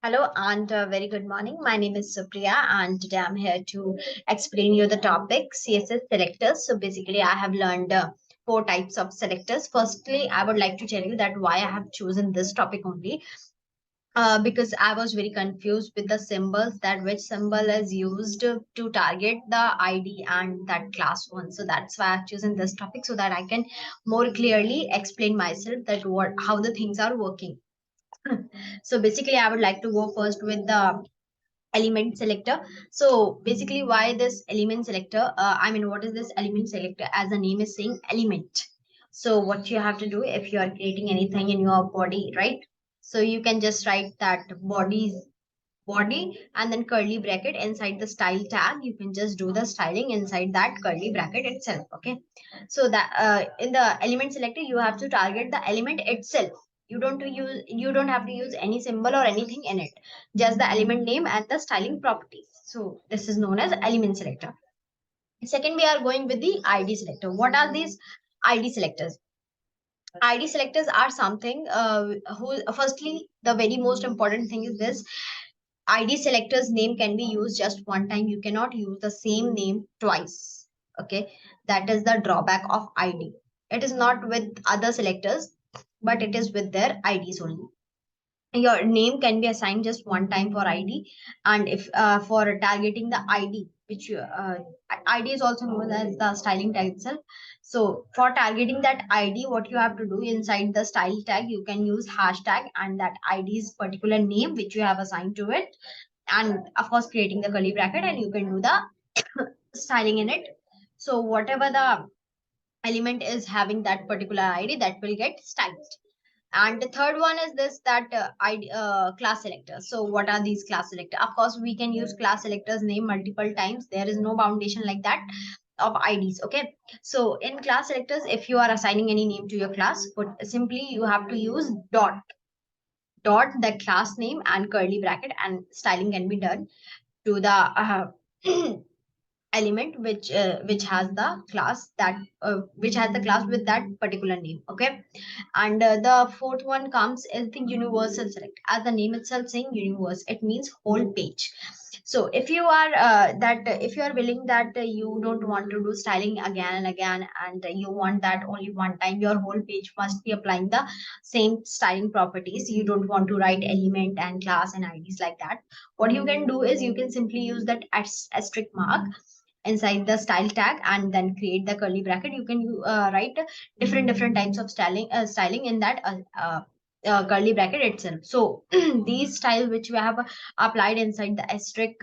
Hello and very good morning. My name is Supriya and today I'm here to explain you the topic CSS selectors. So basically I have learned four types of selectors. Firstly, I would like to tell you that why I have chosen this topic only because I was very confused with the symbols that which symbol is used to target the ID and that class one. So that's why I've chosen this topic so that I can more clearly explain myself that what how the things are working. So basically, I would like to go first with the element selector. So basically, why this element selector? What is this element selector? As the name is saying, element. So what you have to do if you are creating anything in your body, right? So you can just write that body and then curly bracket inside the style tag. You can just do the styling inside that curly bracket itself. Okay. So that in the element selector, you have to target the element itself. You don't have to use any symbol or anything in it, just the element name and the styling properties. So this is known as element selector. Second, we are going with the ID selector. What are these ID selectors? ID selectors are something who firstly the very most important thing is this: ID selector's name can be used just one time. You cannot use the same name twice. Okay, that is the drawback of ID. It is not with other selectors, but it is with their IDs only. Your name can be assigned just one time for ID, and if for targeting the ID, which ID is also known as the styling tag itself. So for targeting that ID, what you have to do inside the style tag, you can use hashtag and that ID's particular name which you have assigned to it, and of course creating the curly bracket, and you can do the styling in it. So whatever the element is having that particular ID, that will get styled. And the third one is this that class selector. So what are these class selector? Of course we can use class selectors name multiple times. There is no foundation like that of IDs. Okay, so in class selectors, if you are assigning any name to your class, but simply you have to use dot the class name and curly bracket, and styling can be done to the element which has the class that which has the class with that particular name. Okay, and the fourth one comes is the universal select. As the name itself saying universe, it means whole page. So if you are if you are willing that you don't want to do styling again and again, and you want that only one time, your whole page must be applying the same styling properties. You don't want to write element and class and IDs like that. What you can do is you can simply use that asterisk mark inside the style tag and then create the curly bracket. You can write different types of styling in that curly bracket itself. So these style which we have applied inside the asterisk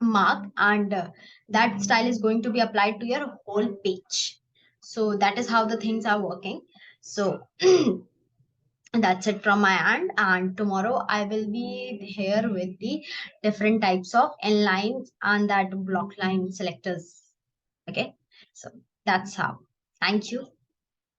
mark, and that style is going to be applied to your whole page. So that is how the things are working. So that's it from my end, and tomorrow I will be here with the different types of inline and that block line selectors. Okay, so that's how. Thank you.